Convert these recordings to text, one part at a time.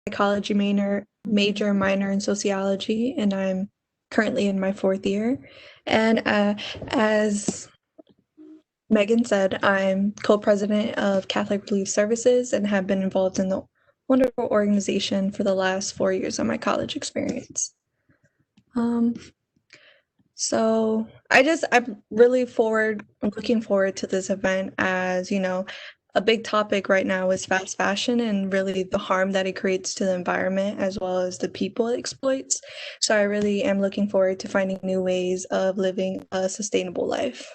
psychology major, minor in sociology, and I'm currently in my 4th year. And as Meghan said, I'm co-president of Catholic Relief Services and have been involved in the wonderful organization for the last 4 years of my college experience. So I'm looking forward to this event, as you know, a big topic right now is fast fashion and really the harm that it creates to the environment as well as the people it exploits. So I really am looking forward to finding new ways of living a sustainable life.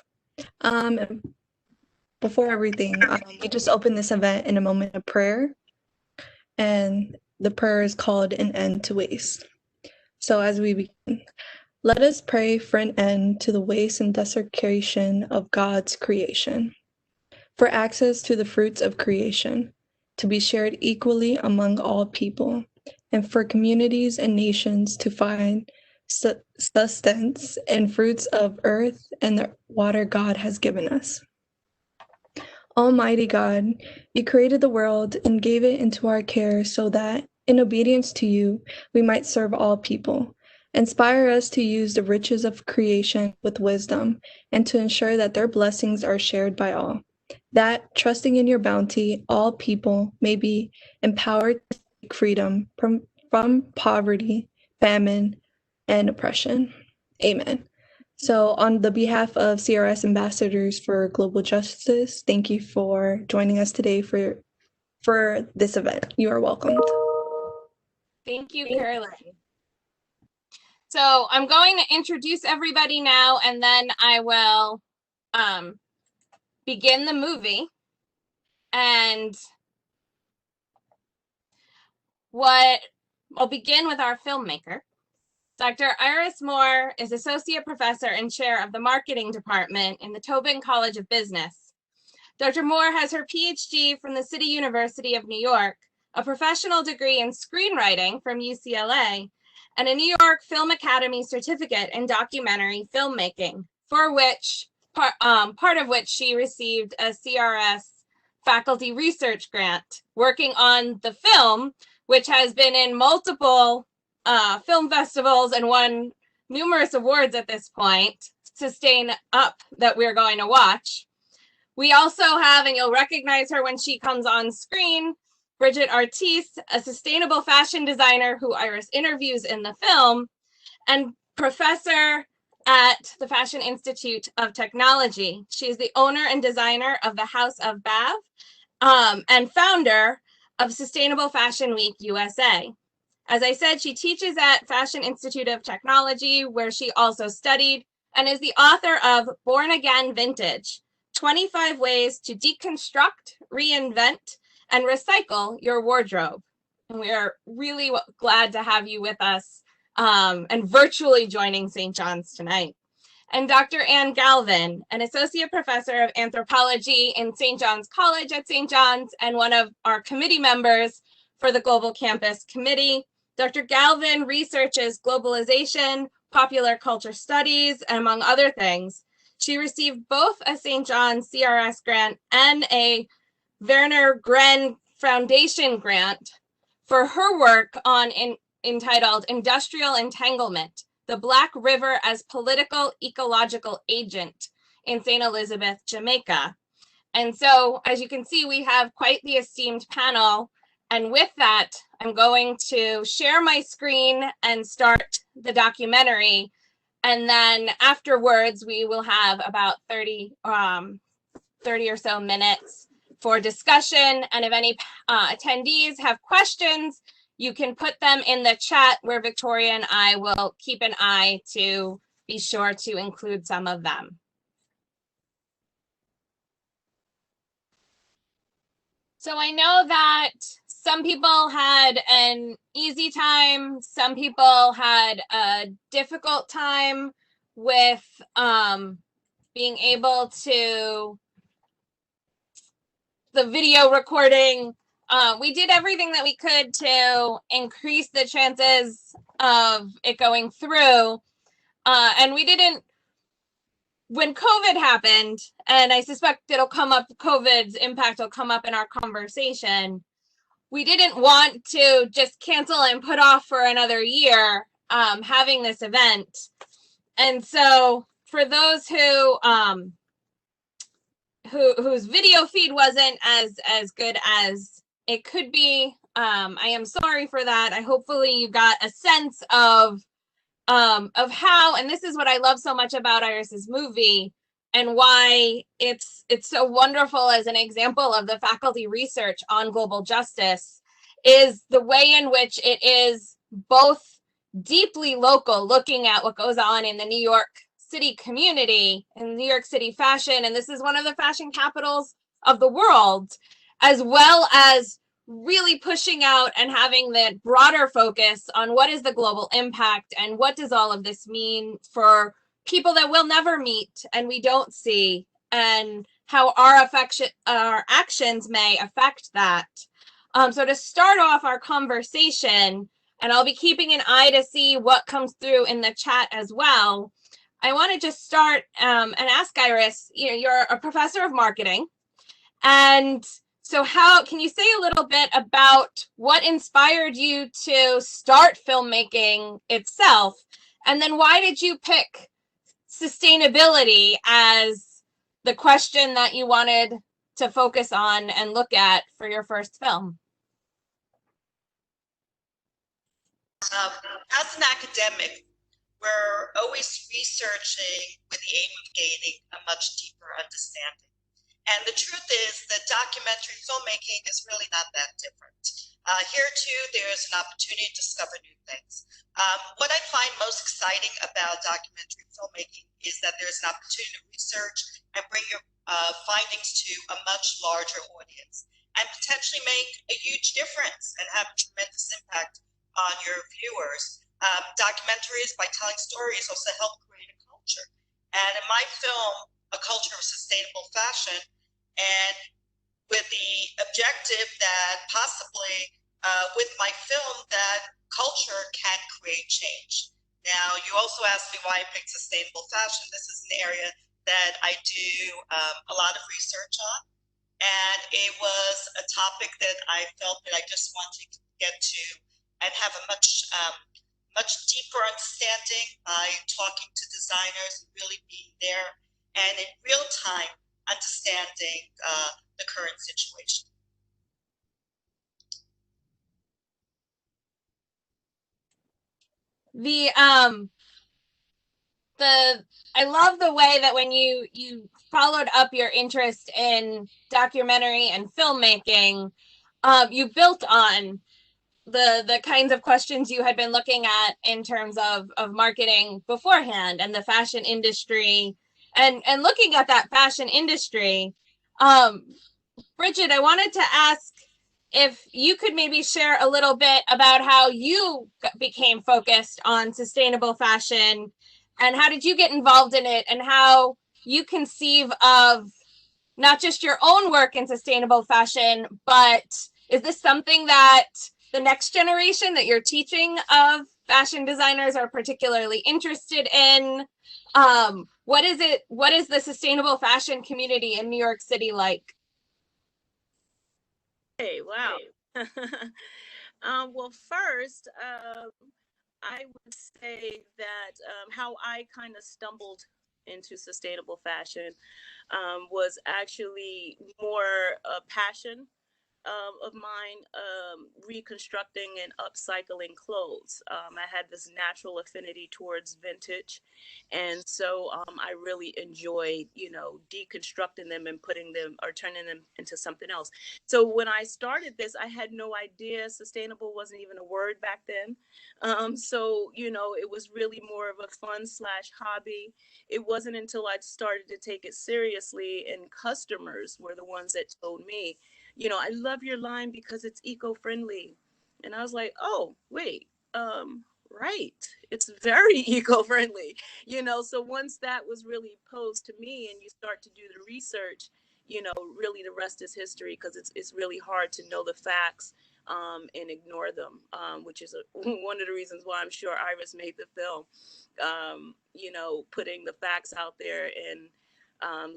Before everything, we just opened this event in a moment of prayer, and the prayer is called An End to Waste. So as we begin, let us pray for an end to the waste and desecration of God's creation, for access to the fruits of creation, to be shared equally among all people, and for communities and nations to find sustenance and fruits of earth and the water God has given us. Almighty God, you created the world and gave it into our care so that, in obedience to you, we might serve all people. Inspire us to use the riches of creation with wisdom and to ensure that their blessings are shared by all. That, trusting in your bounty, all people may be empowered to seek freedom from poverty, famine, and oppression. Amen. So on the behalf of CRS Ambassadors for Global Justice, thank you for joining us today for this event. You are welcomed. Thank you, Kerlin. So I'm going to introduce everybody now, and then I will begin the movie. And I'll begin with our filmmaker. Dr. Iris Mohr is Associate Professor and Chair of the Marketing Department in the Tobin College of Business. Dr. Mohr has her PhD from the City University of New York, a professional degree in screenwriting from UCLA, and a New York Film Academy certificate in documentary filmmaking, for which part of which she received a CRS faculty research grant working on the film, which has been in multiple film festivals and won numerous awards at this point, Sustain Up, that we're going to watch. We also have, and you'll recognize her when she comes on screen, Bridgett Artise, a sustainable fashion designer who Iris interviews in the film, and professor at the Fashion Institute of Technology. She is the owner and designer of the House of Bav and founder of Sustainable Fashion Week USA. As I said, she teaches at Fashion Institute of Technology, where she also studied, and is the author of Born Again Vintage, 25 Ways to Deconstruct, Reinvent, and Recycle Your Wardrobe. And we are really glad to have you with us and virtually joining St. John's tonight. And Dr. Ann Galvin, an associate professor of anthropology in St. John's College at St. John's and one of our committee members for the Global Campus Committee. Dr. Galvin researches globalization, popular culture studies, and among other things. She received both a St. John's CRS grant and a Werner Gren Foundation grant for her work on entitled Industrial Entanglement, the Black River as Political Ecological Agent in St. Elizabeth, Jamaica. And so, as you can see, we have quite the esteemed panel. And with that, I'm going to share my screen and start the documentary. And then afterwards, we will have about 30 or so minutes for discussion. And if any attendees have questions, you can put them in the chat where Victoria and I will keep an eye to be sure to include some of them. So I know that some people had an easy time, some people had a difficult time with being able to the video recording. We did everything that we could to increase the chances of it going through. And we didn't, when COVID happened, and I suspect it'll come up, COVID's impact will come up in our conversation, we didn't want to just cancel and put off for another year having this event. And so for those whose video feed wasn't as good as it could be, I am sorry for that. I hopefully you got a sense of how, and this is what I love so much about Iris's movie and why it's so wonderful as an example of the faculty research on global justice, is the way in which it is both deeply local, looking at what goes on in the New York City community and New York City fashion, and this is one of the fashion capitals of the world, as well as really pushing out and having the broader focus on what is the global impact and what does all of this mean for people that we'll never meet and we don't see, and how our actions may affect that. So to start off our conversation, and I'll be keeping an eye to see what comes through in the chat as well, I want to just start and ask Iris, you're a professor of marketing, and so how can you say a little bit about what inspired you to start filmmaking itself? And then why did you pick sustainability as the question that you wanted to focus on and look at for your first film? As an academic, we're always researching with the aim of gaining a much deeper understanding. And the truth is that documentary filmmaking is really not that different. Here too, there's an opportunity to discover new things. What I find most exciting about documentary filmmaking is that there's an opportunity to research and bring your findings to a much larger audience and potentially make a huge difference and have a tremendous impact on your viewers. Documentaries, by telling stories, also help create a culture. And in my film, A Culture of Sustainable Fashion, and with the objective that possibly with my film that culture can create change. Now, you also asked me why I picked sustainable fashion. This is an area that I do a lot of research on, and it was a topic that I felt that I just wanted to get to and have a much deeper understanding by talking to designers and really being there and in real time understanding the current situation. I love the way that when you followed up your interest in documentary and filmmaking, you built on the kinds of questions you had been looking at in terms of marketing beforehand and the fashion industry, and looking at that fashion industry. Bridgett, I wanted to ask if you could maybe share a little bit about how you became focused on sustainable fashion, and how did you get involved in it, and how you conceive of not just your own work in sustainable fashion, but is this something that the next generation that you're teaching of fashion designers are particularly interested in? What is the sustainable fashion community in New York City like? Hey, wow. Well, first, I would say that how I kind of stumbled into sustainable fashion was actually more a passion of mine, reconstructing and upcycling clothes. I had this natural affinity towards vintage, and so I really enjoyed, deconstructing them and putting them or turning them into something else. So when I started this, I had no idea sustainable wasn't even a word back then. So it was really more of a fun / hobby. It wasn't until I started to take it seriously, and customers were the ones that told me, I love your line because it's eco-friendly. And I was like, oh, wait, right. It's very eco-friendly, so once that was really posed to me and you start to do the research, really the rest is history, because it's really hard to know the facts and ignore them, which is one of the reasons why I'm sure Iris made the film, putting the facts out there and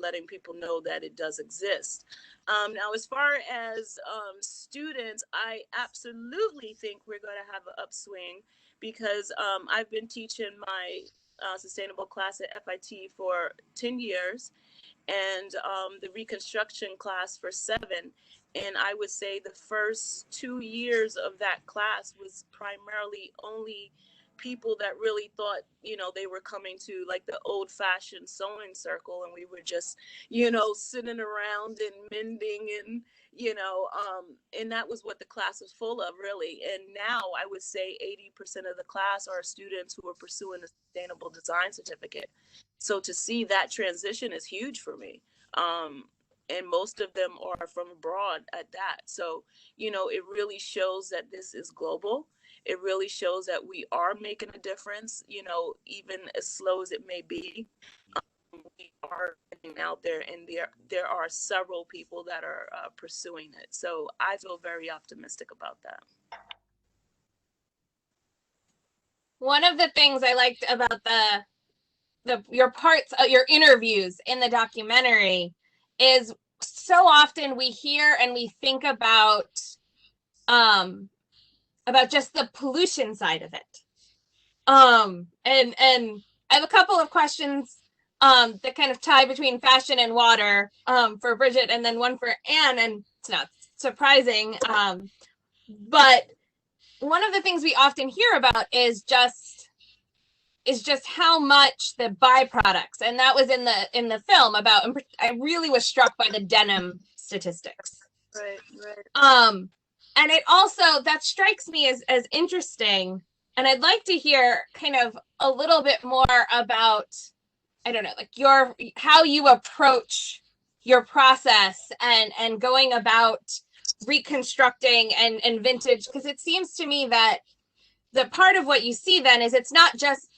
letting people know that it does exist. Now, as far as students, I absolutely think we're going to have an upswing because I've been teaching my sustainable class at FIT for 10 years and the reconstruction class for 7. And I would say the first 2 years of that class was primarily only people that really thought, they were coming to like the old fashioned sewing circle and we were just, sitting around and mending and that was what the class was full of really. And now I would say 80% of the class are students who are pursuing a sustainable design certificate. So to see that transition is huge for me. And most of them are from abroad at that. So, it really shows that this is global. It really shows that we are making a difference, even as slow as it may be. We are getting out there, and there are several people that are pursuing it. So I feel very optimistic about that. One of the things I liked about your parts, your interviews in the documentary is so often we hear and we think about just the pollution side of it. And I have a couple of questions that kind of tie between fashion and water for Bridgett, and then one for Anne, and it's not surprising. But one of the things we often hear about is just how much the byproducts, and that was in the film about, I really was struck by the denim statistics. Right. And it also, that strikes me as interesting. And I'd like to hear kind of a little bit more about, I don't know, like how you approach your process and going about reconstructing and vintage, because it seems to me that the part of what you see then is it's not just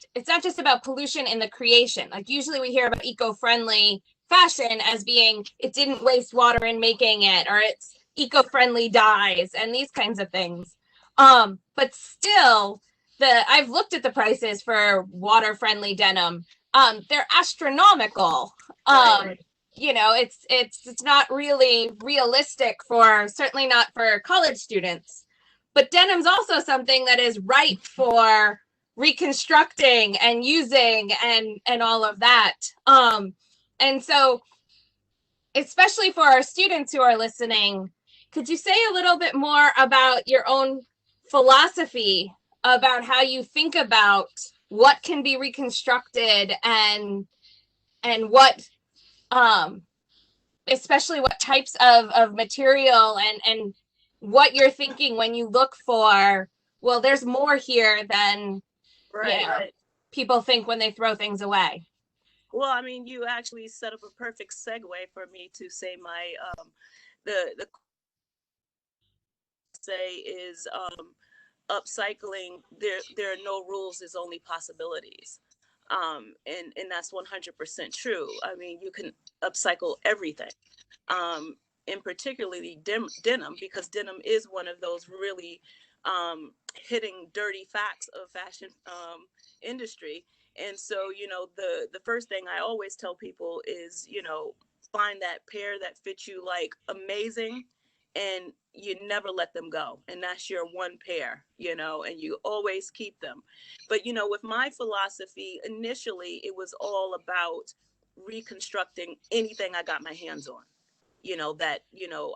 about pollution in the creation. Like usually we hear about eco-friendly fashion as being, it didn't waste water in making it, or it's eco-friendly dyes and these kinds of things. But still, I've looked at the prices for water-friendly denim. They're astronomical. Right. It's not really realistic certainly not for college students. But denim's also something that is ripe for reconstructing and using and all of that. And so, especially for our students who are listening, could you say a little bit more about your own philosophy about how you think about what can be reconstructed and what, especially what types of material and what you're thinking when you look for, well, there's more here than Right. people think when they throw things away. Well, I mean, you actually set up a perfect segue for me to say my the say is upcycling. There are no rules. There's only possibilities, and that's 100% true. I mean, you can upcycle everything, and particularly denim, because denim is one of those really hitting dirty facts of fashion industry. And so, the first thing I always tell people is, find that pair that fits you like amazing, and you never let them go. And that's your one pair, and you always keep them. But, with my philosophy, initially, it was all about reconstructing anything I got my hands on, that,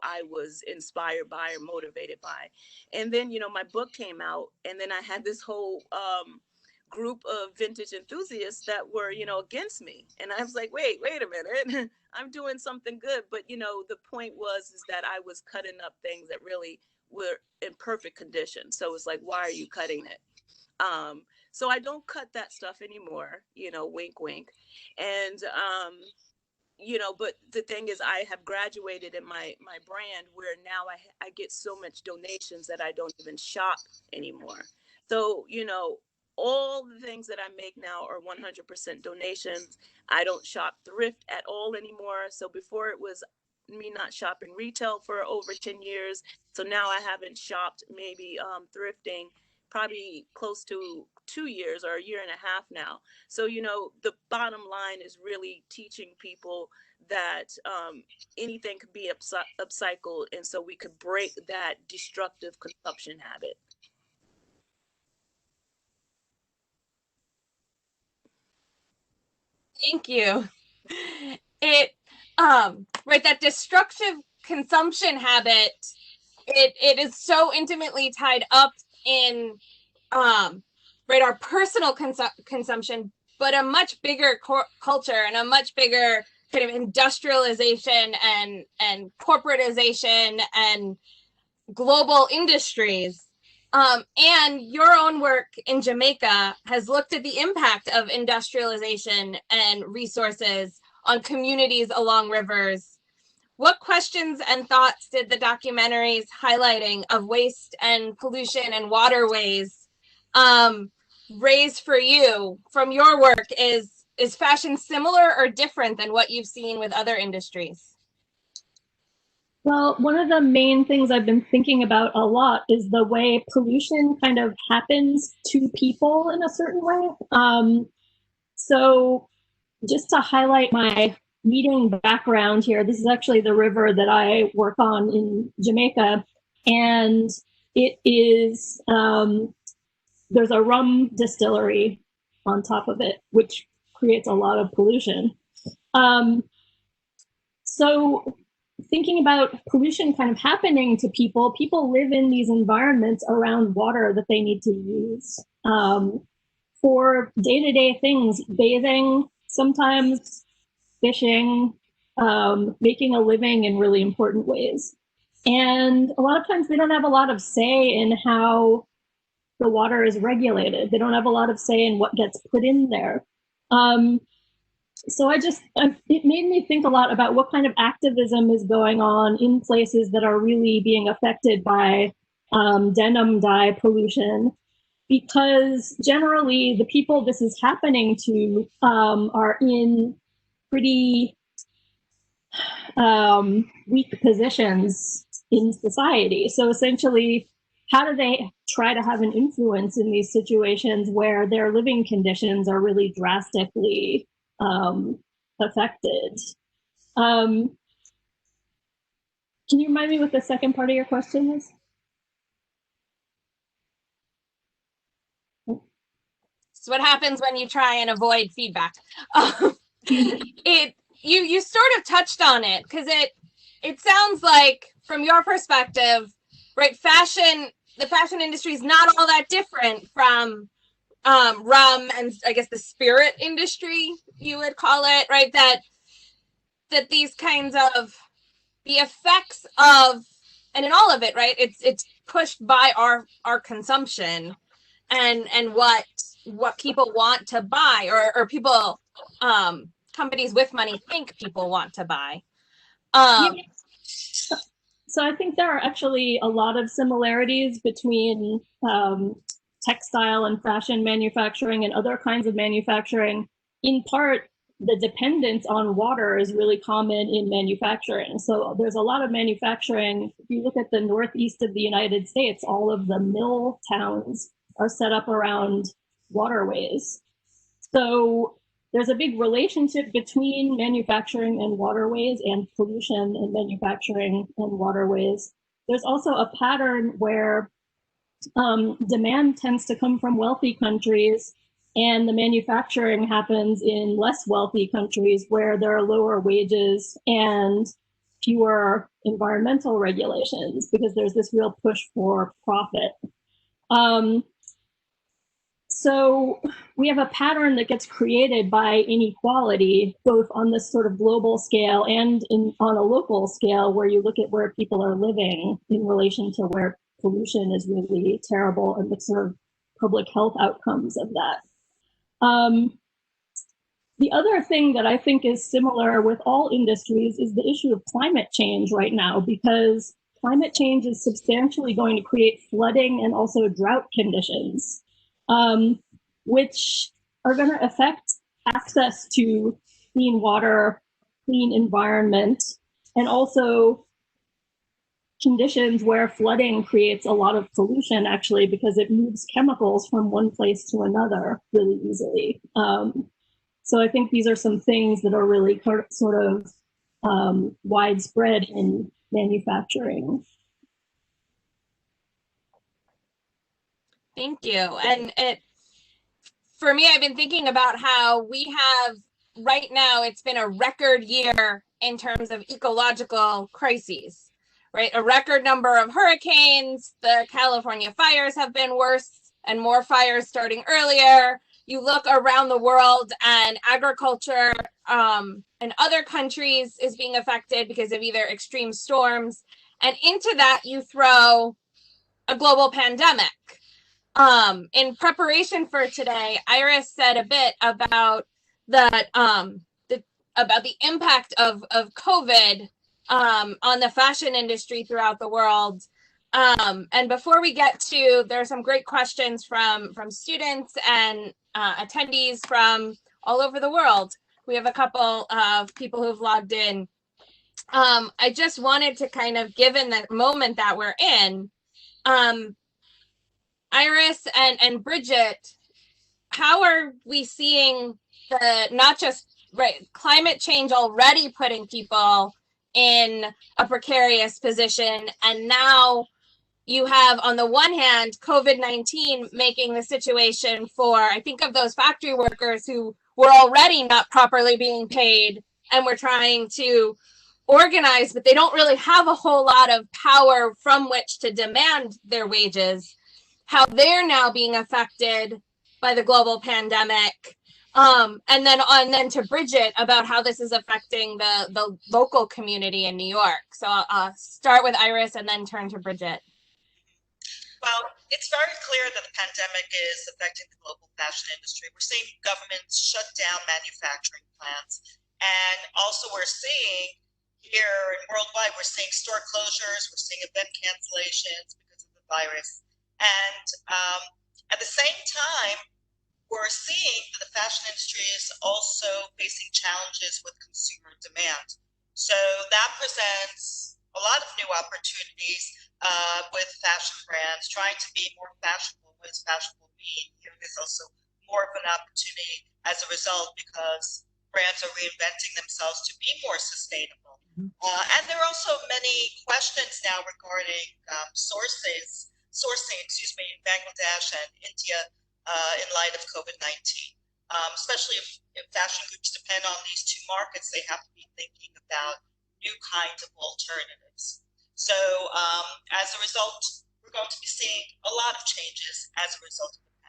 I was inspired by or motivated by. And then, my book came out, and then I had this whole group of vintage enthusiasts that were, against me. And I was like, wait a minute, I'm doing something good. But, the point is that I was cutting up things that really were in perfect condition. So it's like, why are you cutting it? So I don't cut that stuff anymore, wink, wink. And, but the thing is, I have graduated in my brand where now I get so much donations that I don't even shop anymore. So, all the things that I make now are 100% donations. I don't shop thrift at all anymore. So before it was me not shopping retail for over 10 years. So now I haven't shopped maybe thrifting probably close to 2 years or a year and a half now. So, you know, the bottom line is really teaching people that anything could be upcycled, and so we could break that destructive consumption habit. Thank you. It right, that destructive consumption habit, it is so intimately tied up in right, our personal consumption, but a much bigger culture and a much bigger kind of industrialization and corporatization and global industries. And your own work in Jamaica has looked at the impact of industrialization and resources on communities along rivers. What questions and thoughts did the documentaries highlighting of waste and pollution and waterways raise for you from your work? Is fashion similar or different than what you've seen with other industries? Well, one of the main things I've been thinking about a lot is the way pollution kind of happens to people in a certain way. So just to highlight my meeting background here, this is actually the river that I work on in Jamaica. And it is, there's a rum distillery on top of it, which creates a lot of pollution. So thinking about pollution kind of happening to people, people live in these environments around water that they need to use for day-to-day things, bathing, sometimes fishing, making a living in really important ways. And a lot of times they don't have a lot of say in how the water is regulated. They don't have a lot of say in what gets put in there. So it made me think a lot about what kind of activism is going on in places that are really being affected by denim dye pollution, because generally the people this is happening to are in pretty weak positions in society. So essentially, how do they try to have an influence in these situations where their living conditions are really drastically affected? Can you remind me what the second part of your question is? So what happens when you try and avoid feedback? You sort of touched on it, because it sounds like from your perspective, right, the fashion industry is not all that different from rum and I guess the spirit industry, you would call it, right? That these kinds of the effects of, and in all of it, right, it's pushed by our consumption and what people want to buy, or people companies with money think people want to buy. So I think there are actually a lot of similarities between textile and fashion manufacturing and other kinds of manufacturing. In part, the dependence on water is really common in manufacturing. So there's a lot of manufacturing. If you look at the northeast of the United States, all of the mill towns are set up around waterways. So there's a big relationship between manufacturing and waterways, and pollution in manufacturing and waterways. There's also a pattern where demand tends to come from wealthy countries, and the manufacturing happens in less wealthy countries where there are lower wages and fewer environmental regulations, because there's this real push for profit. So we have a pattern that gets created by inequality, both on this sort of global scale and on a local scale, where you look at where people are living in relation to where pollution is really terrible and the sort of public health outcomes of that. The other thing that I think is similar with all industries is the issue of climate change right now, because climate change is substantially going to create flooding and also drought conditions, which are going to affect access to clean water, clean environment, and also conditions where flooding creates a lot of pollution, actually, because it moves chemicals from one place to another really easily. So I think these are some things that are really sort of widespread in manufacturing. Thank you. And for me, I've been thinking about how we have right now, it's been a record year in terms of ecological crises, right? A record number of hurricanes. The California fires have been worse and more fires starting earlier. You look around the world and agriculture in other countries is being affected because of either extreme storms. And into that, you throw a global pandemic. In preparation for today, Iris said a bit about about the impact of COVID on the fashion industry throughout the world. And before we get to, there are some great questions from students and attendees from all over the world. We have a couple of people who've logged in. I just wanted to kind of, given the moment that we're in, Iris and Bridgett, how are we seeing the, not just climate change already putting people in a precarious position, and now you have, on the one hand, COVID-19 making the situation for, I think of those factory workers who were already not properly being paid and were trying to organize, but they don't really have a whole lot of power from which to demand their wages, how they're now being affected by the global pandemic. And then to Bridgett about how this is affecting the local community in New York. So I'll start with Iris and then turn to Bridgett. Well, it's very clear that the pandemic is affecting the global fashion industry. We're seeing governments shut down manufacturing plants. And also we're seeing here and worldwide, we're seeing store closures, we're seeing event cancellations because of the virus. And at the same time, we're seeing that the fashion industry is also facing challenges with consumer demand. So that presents a lot of new opportunities with fashion brands trying to be more fashionable. What does fashionable mean? Here is also more of an opportunity as a result because brands are reinventing themselves to be more sustainable. And there are also many questions now regarding sourcing, in Bangladesh and India in light of COVID-19. Especially if fashion groups depend on these two markets, they have to be thinking about new kinds of alternatives. So as a result, we're going to be seeing a lot of changes as a result of the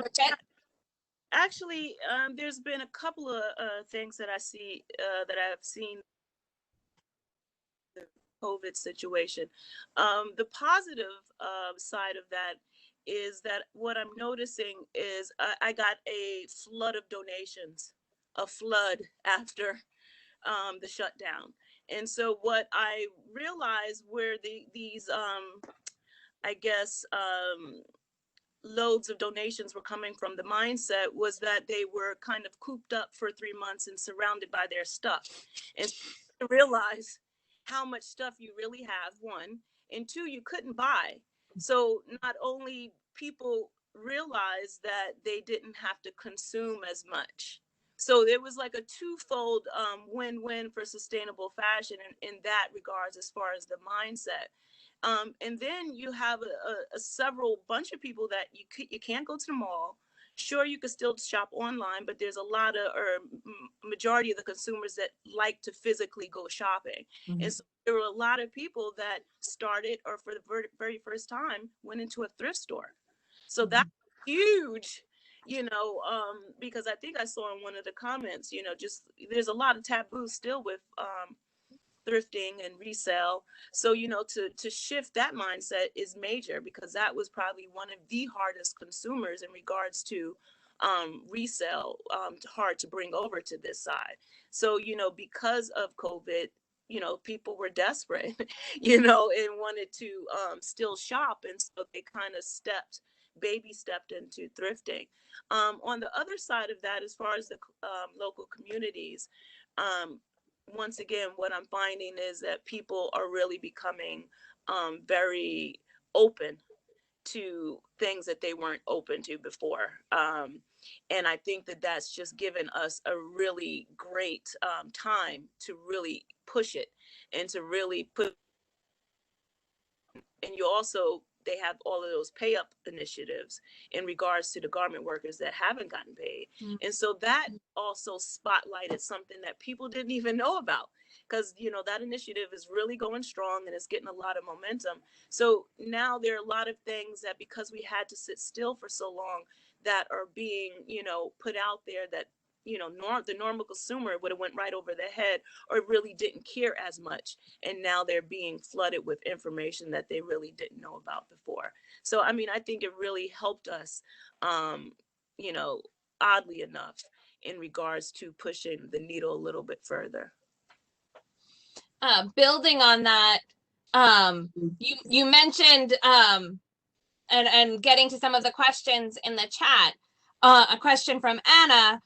pandemic. Actually, there's been a couple of things that I see that I've seen the COVID situation. The positive side of that is that what I'm noticing is I got a flood of donations, a flood after the shutdown. And so what I realized where these, I guess, loads of donations were coming from, the mindset was that they were kind of cooped up for 3 months and surrounded by their stuff. And to realize how much stuff you really have, one, and two, you couldn't buy. So not only people realized that they didn't have to consume as much. So there was like a twofold win-win for sustainable fashion in that regards as far as the mindset. And then you have a several bunch of people that you can't go to the mall. Sure, you could still shop online, but there's a lot of, or majority of the consumers that like to physically go shopping. Mm-hmm. And so there were a lot of people that started, or for the very first time, went into a thrift store. So mm-hmm. That's huge, because I think I saw in one of the comments, just there's a lot of taboos still with thrifting and resale. So, to shift that mindset is major, because that was probably one of the hardest consumers in regards to resale, hard to bring over to this side. So, because of COVID, people were desperate, and wanted to still shop. And so they kind of stepped baby stepped into thrifting. On the other side of that, as far as the local communities, once again, what I'm finding is that people are really becoming very open to things that they weren't open to before. And I think that that's just given us a really great time to really push it and to really put, and you also, they have all of those pay up initiatives in regards to the garment workers that haven't gotten paid. And so that also spotlighted something that people didn't even know about, because, you know, that initiative is really going strong and it's getting a lot of momentum. So now there are a lot of things that, because we had to sit still for so long, that are being, you know, put out there that, you know, the normal consumer would have went right over their head or really didn't care as much. And now they're being flooded with information that they really didn't know about before. So, I mean, I think it really helped us, you know, oddly enough, in regards to pushing the needle a little bit further. Building on that, you mentioned, and getting to some of the questions in the chat, a question from Anna,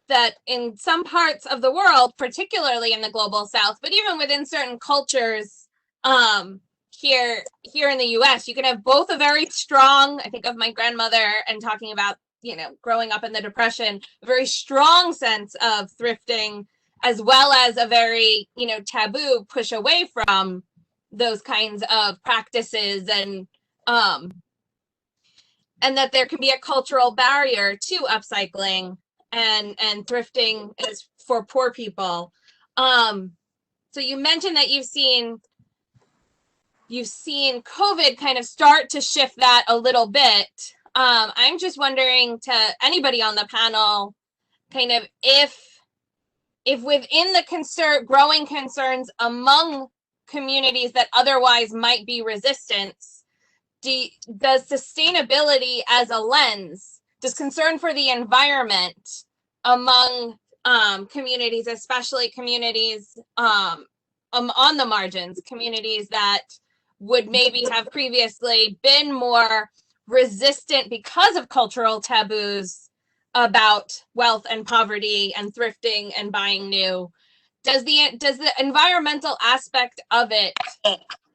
that in some parts of the world, particularly in the global South, but even within certain cultures, here in the US, you can have both a very strong, I think of my grandmother and talking about, you know, growing up in the Depression, a very strong sense of thrifting, as well as a very, you know, taboo push away from those kinds of practices, and that there can be a cultural barrier to upcycling and thrifting is for poor people. So you mentioned that you've seen COVID kind of start to shift that a little bit. I'm just wondering, to anybody on the panel, kind of if within the growing concerns among communities that otherwise might be resistant, does sustainability as a lens, does concern for the environment among communities, especially communities on the margins, communities that would maybe have previously been more resistant because of cultural taboos about wealth and poverty and thrifting and buying new, does the environmental aspect of it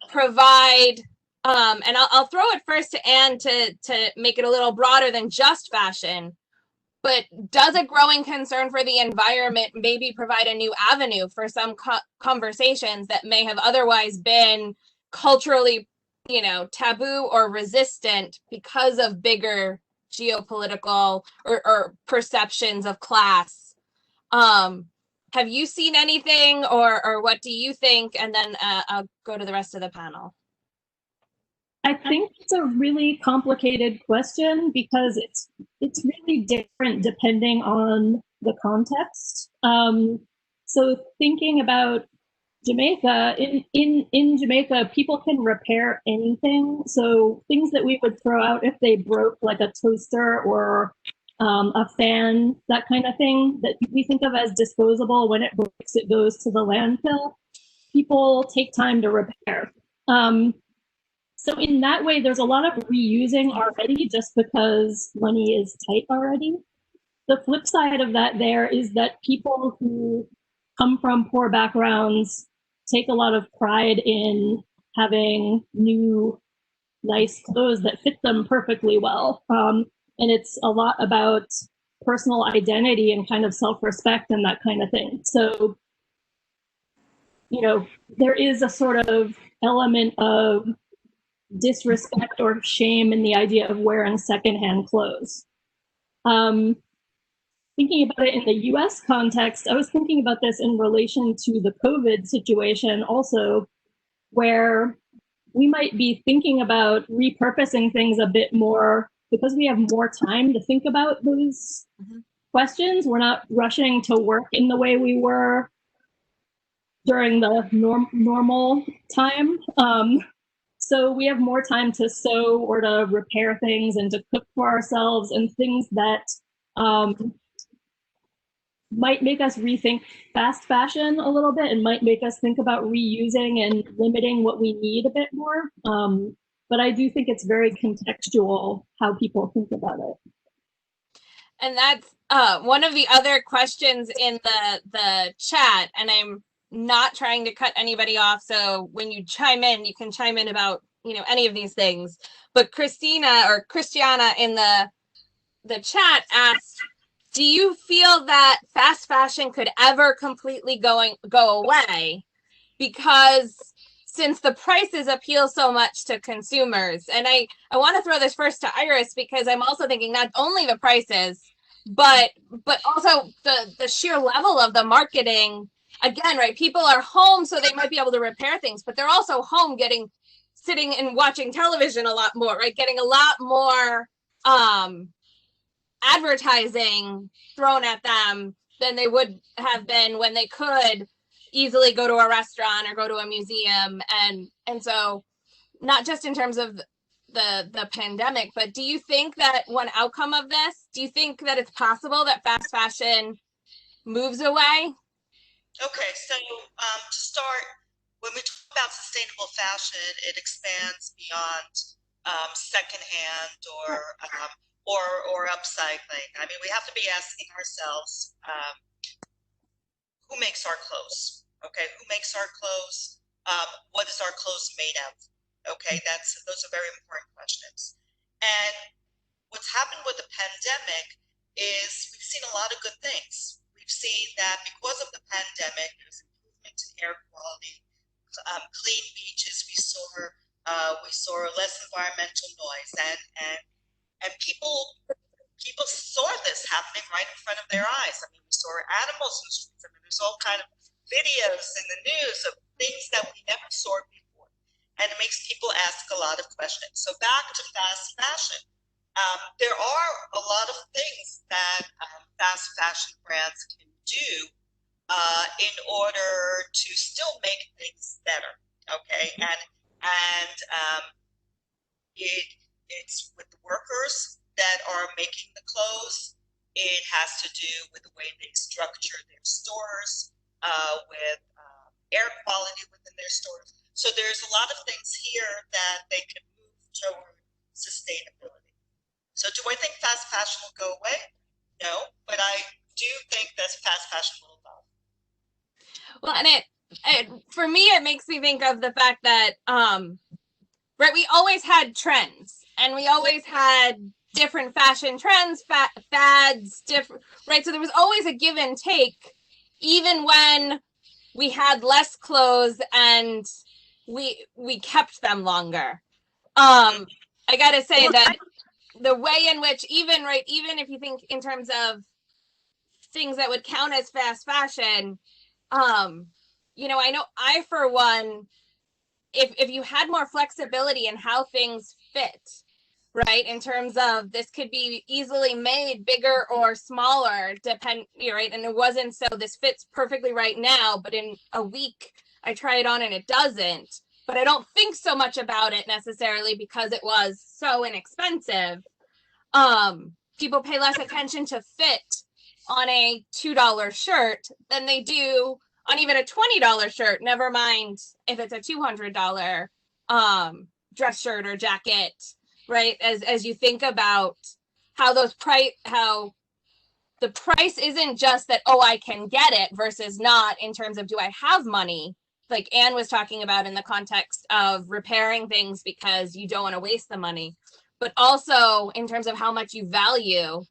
provide, and I'll throw it first to Anne to make it a little broader than just fashion, but does a growing concern for the environment maybe provide a new avenue for some conversations that may have otherwise been culturally, you know, taboo or resistant because of bigger geopolitical or perceptions of class? Have you seen anything, or what do you think? And then I'll go to the rest of the panel. I think it's a really complicated question because it's really different depending on the context. So thinking about Jamaica, in Jamaica, people can repair anything. So things that we would throw out if they broke, like a toaster or a fan, that kind of thing that we think of as disposable, when it breaks, it goes to the landfill. People take time to repair. So in that way, there's a lot of reusing already just because money is tight already. The flip side of that there is that people who come from poor backgrounds take a lot of pride in having new, nice clothes that fit them perfectly well. And it's a lot about personal identity and kind of self-respect and that kind of thing. So, you know, there is a sort of element of disrespect or shame in the idea of wearing secondhand clothes. Thinking about it in the US context, I was thinking about this in relation to the COVID situation also, where we might be thinking about repurposing things a bit more because we have more time to think about those questions. We're not rushing to work in the way we were during the normal time. So we have more time to sew or to repair things and to cook for ourselves, and things that might make us rethink fast fashion a little bit and might make us think about reusing and limiting what we need a bit more. but I do think it's very contextual how people think about it. And that's one of the other questions in the chat, and I'm not trying to cut anybody off, so when you chime in, you can chime in about, you know, any of these things. But Christiana in the chat asked, do you feel that fast fashion could ever completely go away? Because since the prices appeal so much to consumers, and I want to throw this first to Iris, because I'm also thinking not only the prices, but also the sheer level of the marketing. Again, right, people are home, so they might be able to repair things, but they're also home sitting and watching television a lot more, right? Getting a lot more advertising thrown at them than they would have been when they could easily go to a restaurant or go to a museum. And so not just in terms of the pandemic, but do you think that one outcome of this, do you think that it's possible that fast fashion moves away? Okay, so to start, when we talk about sustainable fashion, it expands beyond secondhand or upcycling. I mean, we have to be asking ourselves, who makes our clothes? Okay, who makes our clothes? What is our clothes made of? Okay, those are very important questions. And what's happened with the pandemic is we've seen a lot of good things. We've seen that because of the pandemic, there's improvement in air quality, clean beaches. We saw less environmental noise, and people saw this happening right in front of their eyes. I mean, we saw animals in the streets. I mean, there's all kind of videos in the news of things that we never saw before, and it makes people ask a lot of questions. So back to fast fashion. There are a lot of things that fast fashion brands can do in order to still make things better. Okay, and it's with the workers that are making the clothes. It has to do with the way they structure their stores, with air quality within their stores. So there's a lot of things here that they can move toward sustainability. So do I think fast fashion will go away? No, but I do think that fast fashion will evolve. Well, and it for me, it makes me think of the fact that, right, we always had trends, and we always had different fashion trends, fads, different, right? So there was always a give and take, even when we had less clothes and we kept them longer. I gotta say that the way in which even if you think in terms of things that would count as fast fashion, you know, I know I, for one, if you had more flexibility in how things fit, right, in terms of this could be easily made bigger or smaller, right, and it wasn't so this fits perfectly right now, but in a week I try it on and it doesn't, but I don't think so much about it necessarily because it was so inexpensive. People pay less attention to fit on a $2 shirt than they do on even a $20 shirt, never mind if it's a $200 dress shirt or jacket, right? As you think about how the price isn't just that, oh, I can get it versus not, in terms of, do I have money? Like Anne was talking about in the context of repairing things because you don't want to waste the money, but also in terms of how much you value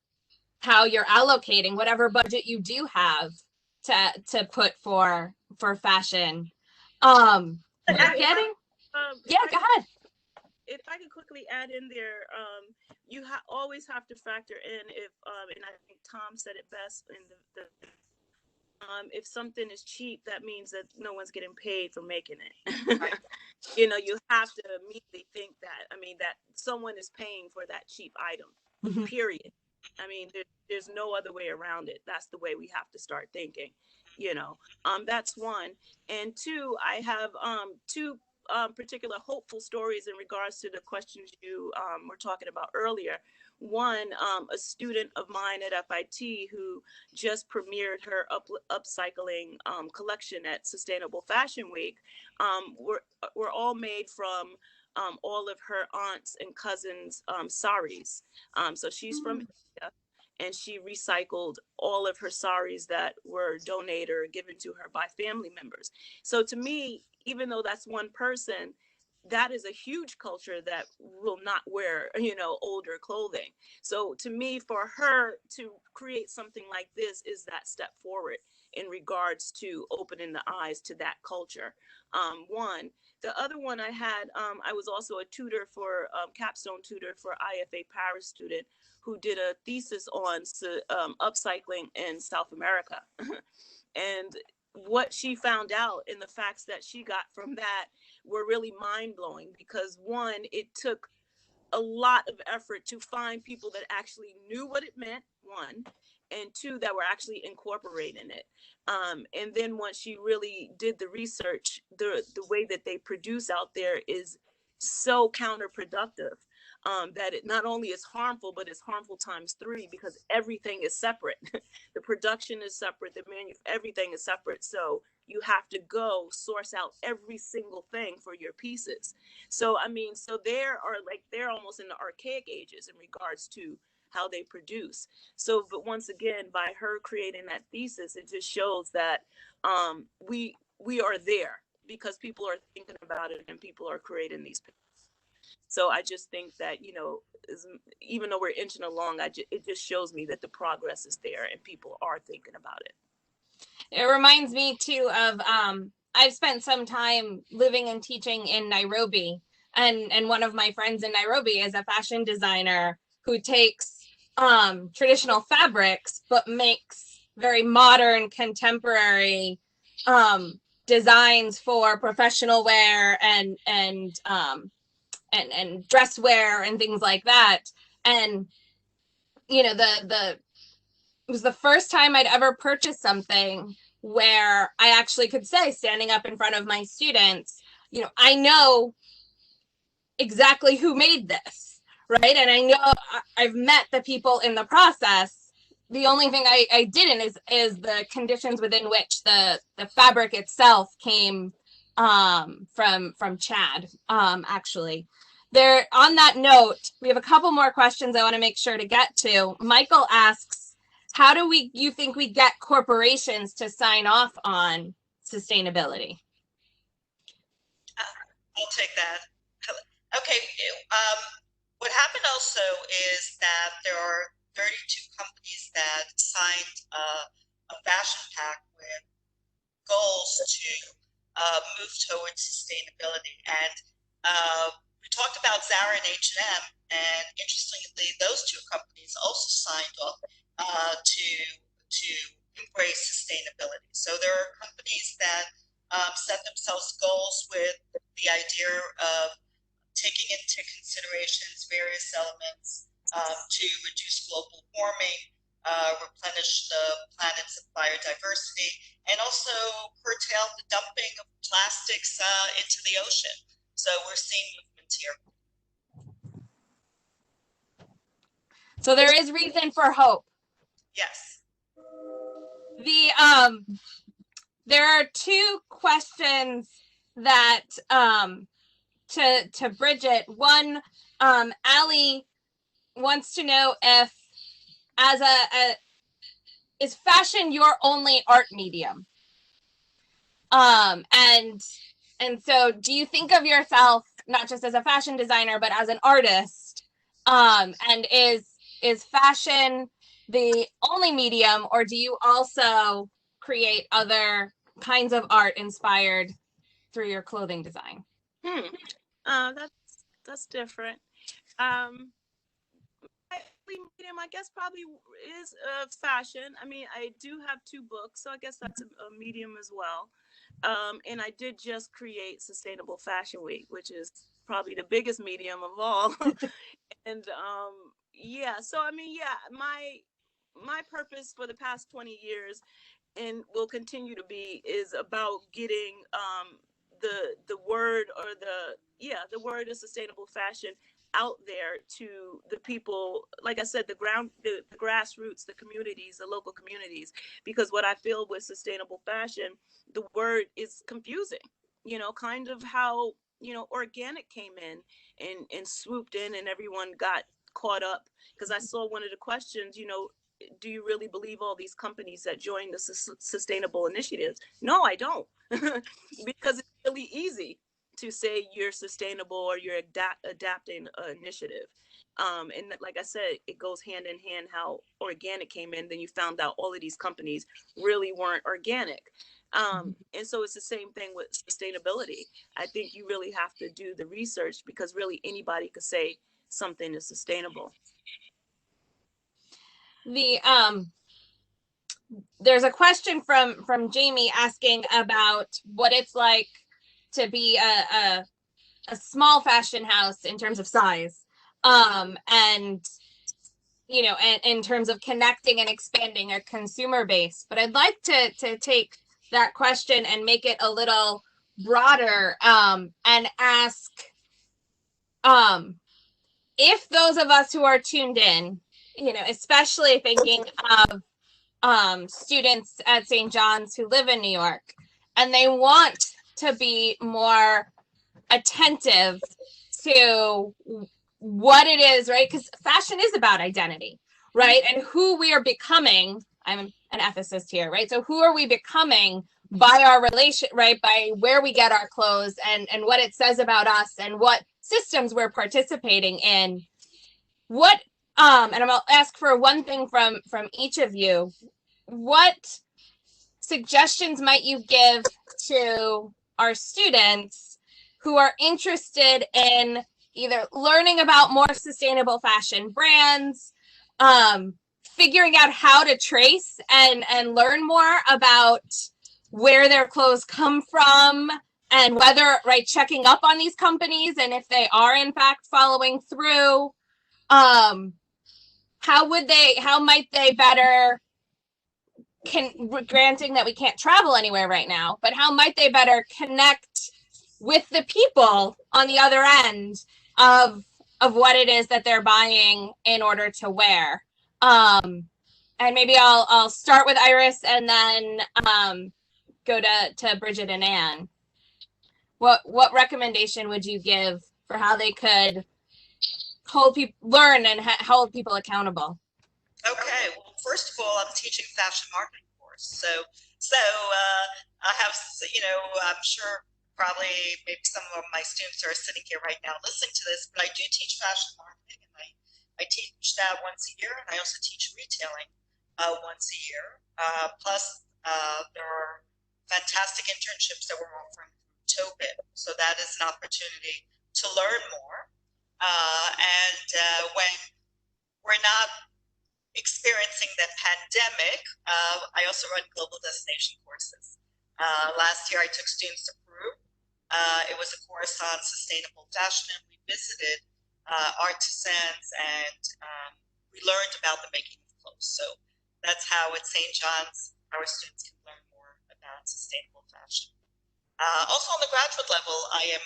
how you're allocating whatever budget you do have to put for fashion. Yeah, go ahead. If I could quickly add in there, you always have to factor in and I think Tom said it best in if something is cheap, that means that no one's getting paid for making it. You know, you have to immediately think that, I mean, that someone is paying for that cheap item, period. I mean, there's no other way around it. That's the way we have to start thinking, you know. That's one. And two, I have two particular hopeful stories in regards to the questions you were talking about earlier. One, a student of mine at FIT who just premiered her upcycling collection at Sustainable Fashion Week, were all made from all of her aunts and cousins' saris. So she's from India, and she recycled all of her saris that were donated or given to her by family members. So to me, even though that's one person, that is a huge culture that will not wear, older clothing. So to me, for her to create something like this is that step forward in regards to opening the eyes to that culture. One. The other one I had, I was also a tutor for, capstone tutor for IFA Paris student who did a thesis on upcycling in South America. And what she found out and the facts that she got from that were really mind-blowing, because one, it took a lot of effort to find people that actually knew what it meant, one, and two, that were actually incorporating it. And then once she really did the research, the way that they produce out there is so counterproductive, that it not only is harmful, but it's harmful times 3, because everything is separate. The production is separate, everything is separate. So you have to go source out every single thing for your pieces. So, so they're almost in the archaic ages in regards to how they produce. So, but once again, by her creating that thesis, it just shows that we are there because people are thinking about it and people are creating these pictures. So I just think that, even though we're inching along, it just shows me that the progress is there and people are thinking about it. It reminds me too of, I've spent some time living and teaching in Nairobi, and one of my friends in Nairobi is a fashion designer who takes traditional fabrics but makes very modern, contemporary designs for professional wear and dress wear and things like that. And it was the first time I'd ever purchased something where I actually could say, standing up in front of my students, I know exactly who made this, right? And I know I've met the people in the process. The only thing I didn't is the conditions within which the fabric itself came from Chad, actually. There, on that note, we have a couple more questions I want to make sure to get to. Michael asks, how do you think we get corporations to sign off on sustainability? I'll take that. Okay. What happened also is that there are 32 companies that signed a fashion pact with goals to move towards sustainability. And we talked about Zara and H&M, and interestingly, those two companies also signed off to embrace sustainability. So there are companies that set themselves goals with the idea of taking into considerations various elements to reduce global warming, replenish the planet's biodiversity, and also curtail the dumping of plastics into the ocean. So we're seeing movement here. So there is reason for hope. Yes. There are two questions that to Bridgett. One, Ali wants to know if, is fashion your only art medium? And so do you think of yourself not just as a fashion designer, but as an artist? And is fashion the only medium, or do you also create other kinds of art inspired through your clothing design? That's different. My medium, I guess, probably is fashion. I do have 2 books, so I guess that's a medium as well. And I did just create Sustainable Fashion Week, which is probably the biggest medium of all. And so my purpose for the past 20 years and will continue to be is about getting the word, or the word of sustainable fashion out there to the people, like I said, the grassroots, the communities, the local communities, because what I feel with sustainable fashion, the word is confusing, kind of how you know, organic came in and swooped in, and everyone got caught up. Because I saw one of the questions, you know, do you really believe all these companies that join the sustainable initiatives? No, I don't. Because it's really easy to say you're sustainable or you're adapting an initiative. And like I said, it goes hand in hand how organic came in. Then you found out all of these companies really weren't organic. And so it's the same thing with sustainability. I think you really have to do the research, because really anybody could say something is sustainable. There's a question from Jamie asking about what it's like to be a small fashion house in terms of size, and you know, and in terms of connecting and expanding a consumer base. But I'd like to take that question and make it a little broader, and ask, if those of us who are tuned in, you know, especially thinking of students at St. John's who live in New York, and they want to be more attentive to what it is, right? Because fashion is about identity, right? And who we are becoming. I'm an ethicist here, right? So who are we becoming by our relation, right? By where we get our clothes and what it says about us and what systems we're participating in. What, and I'm gonna ask for one thing from each of you. What suggestions might you give to our students who are interested in either learning about more sustainable fashion brands, figuring out how to trace and learn more about where their clothes come from, and whether, right, checking up on these companies and if they are in fact following through? How might they better, granting that we can't travel anywhere right now, but how might they better connect with the people on the other end of what it is that they're buying in order to wear? And maybe I'll start with Iris and then go to Bridgett and Anne. What recommendation would you give for how they could learn and hold people accountable? Okay, well, first of all, I'm teaching fashion marketing course, so I have, you know, I'm sure probably maybe some of my students are sitting here right now listening to this, but I do teach fashion marketing, and I teach that once a year, and I also teach retailing once a year. Plus, there are fantastic internships that we're offering through Tobin, so that is an opportunity to learn more. And when we're not experiencing the pandemic, I also run global destination courses. Last year, I took students to Peru. It was a course on sustainable fashion, and we visited artisans, and we learned about the making of clothes. So that's how at St. John's, our students can learn more about sustainable fashion. Also on the graduate level, I am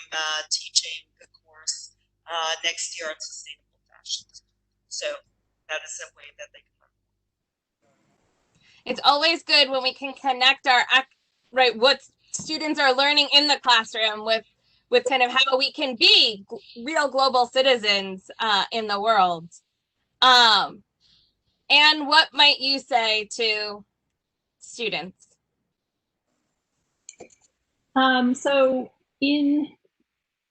teaching a course next year on sustainable fashion. So that is a way that they can learn. It's always good when we can connect what students are learning in the classroom with kind of how we can be real global citizens in the world. And what might you say to students? So in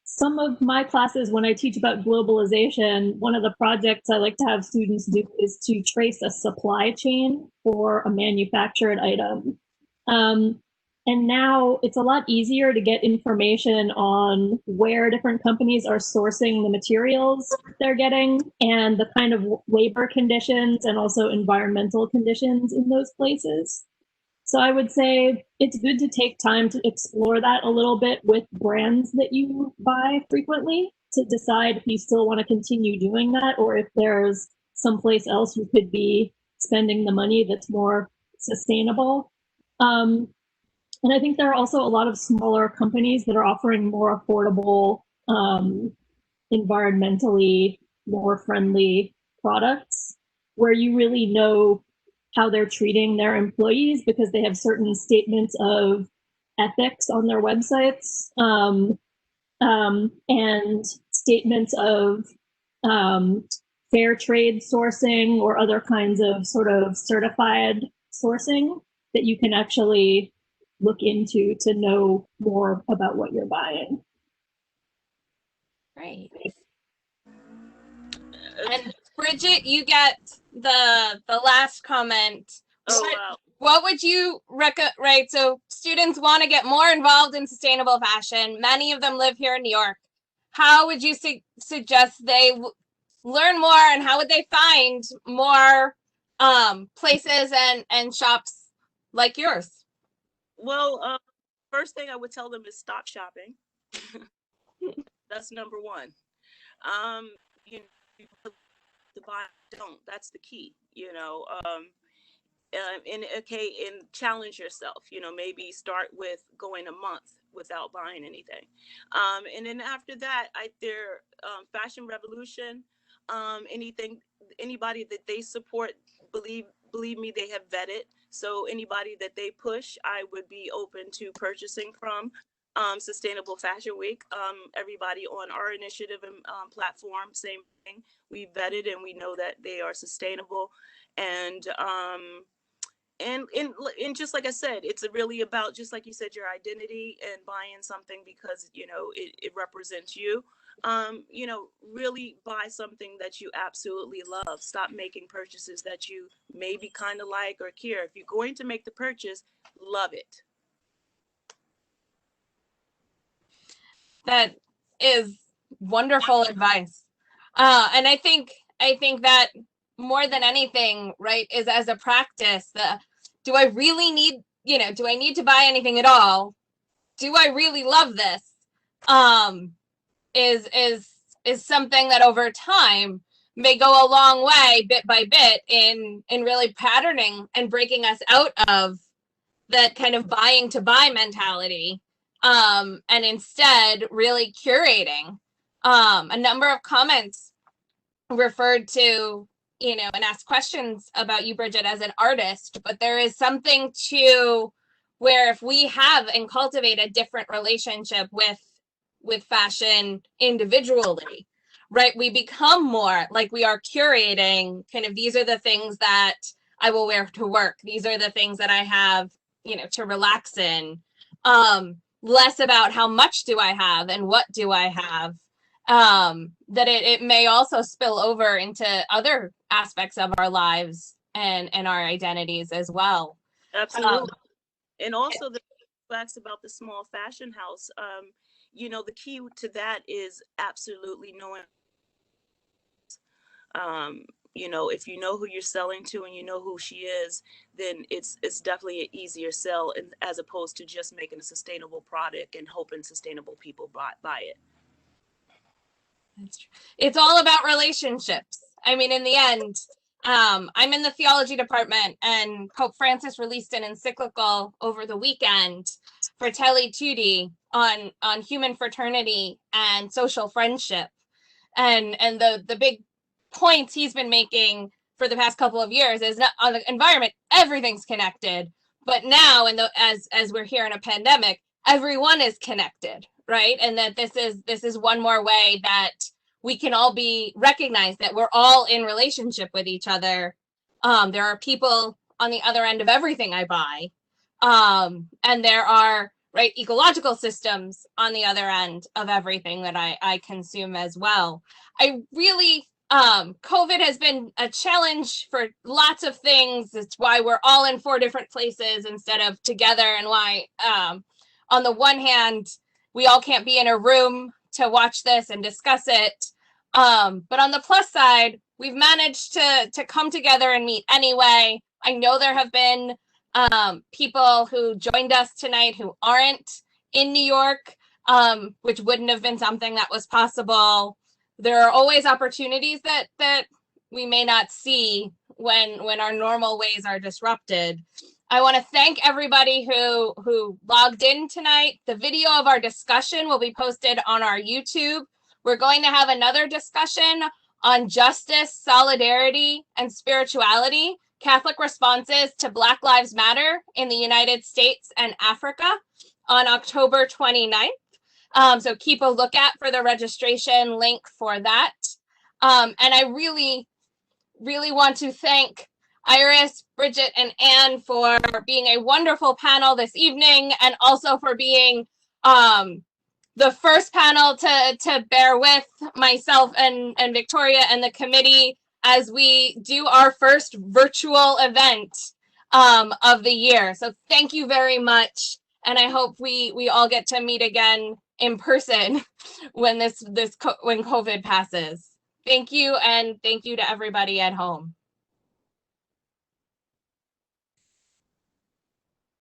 some of my classes, when I teach about globalization, one of the projects I like to have students do is to trace a supply chain for a manufactured item. And now it's a lot easier to get information on where different companies are sourcing the materials they're getting and the kind of labor conditions and also environmental conditions in those places. So I would say it's good to take time to explore that a little bit with brands that you buy frequently to decide if you still want to continue doing that or if there's someplace else you could be spending the money that's more sustainable. And I think there are also a lot of smaller companies that are offering more affordable, environmentally more friendly products where you really know how they're treating their employees because they have certain statements of ethics on their websites. and statements of fair trade sourcing or other kinds of sort of certified sourcing that you can actually look into to know more about what you're buying. Great. And Bridgett, you get the last comment. Oh, wow. What would you recommend? Right, so students want to get more involved in sustainable fashion. Many of them live here in New York. How would you suggest they learn more, and how would they find more places and shops like yours? Well, first thing I would tell them is stop shopping. That's number one. You know, to buy, don't. That's the key. You know, and challenge yourself. You know, maybe start with going a month without buying anything, and then after that, Fashion Revolution, anybody that they support, believe me, they have vetted. So anybody that they push, I would be open to purchasing from. Sustainable Fashion Week, everybody on our initiative and platform, same thing. We vetted and we know that they are sustainable, and just like I said, it's really about, just like you said, your identity and buying something because, you know, it represents you. You know, really buy something that you absolutely love. Stop making purchases that you maybe kind of like or care. If you're going to make the purchase, love it. That is wonderful advice. And I think that more than anything, right, is as a practice, do I really need, you know, do I need to buy anything at all? Do I really love this? Is something that over time may go a long way, bit by bit, in really patterning and breaking us out of that kind of buying to buy mentality. And instead really curating. A number of comments referred to, you know, and asked questions about you, Bridgett, as an artist, but there is something to where if we have and cultivate a different relationship with fashion individually, right, we become more like we are curating kind of, these are the things that I will wear to work. These are the things that I have, you know, to relax in. Less about how much do I have and what do I have, that it may also spill over into other aspects of our lives and our identities as well. Absolutely. And also the facts about the small fashion house, you know, the key to that is absolutely knowing, you know, if you know who you're selling to and you know who she is, then it's definitely an easier sell, as opposed to just making a sustainable product and hoping sustainable people buy it. That's true. It's all about relationships. I mean, in the end, I'm in the theology department, and Pope Francis released an encyclical over the weekend, Fratelli Tutti, on human fraternity and social friendship, and the big points he's been making for the past couple of years is not on the environment, everything's connected, but now as we're here in a pandemic, everyone is connected, right? And that this is one more way that we can all be recognized that we're all in relationship with each other. There are people on the other end of everything I buy, and there are, right, ecological systems on the other end of everything that I consume as well. I really, COVID has been a challenge for lots of things. It's why we're all in 4 different places instead of together, and why, on the one hand, we all can't be in a room to watch this and discuss it. But on the plus side, we've managed to come together and meet anyway. I know there have been people who joined us tonight who aren't in New York, which wouldn't have been something that was possible. There are always opportunities that we may not see when our normal ways are disrupted. I want to thank everybody who logged in tonight. The video of our discussion will be posted on our YouTube. We're going to have another discussion on justice, solidarity, and spirituality, Catholic responses to Black Lives Matter in the United States and Africa, on October 29th. So keep a lookout for the registration link for that. And I really want to thank Iris, Bridgett, and Anne for being a wonderful panel this evening, and also for being the first panel to bear with myself and Victoria and the committee as we do our first virtual event of the year. So thank you very much, and I hope we all get to meet again in person when when COVID passes. Thank you, and thank you to everybody at home.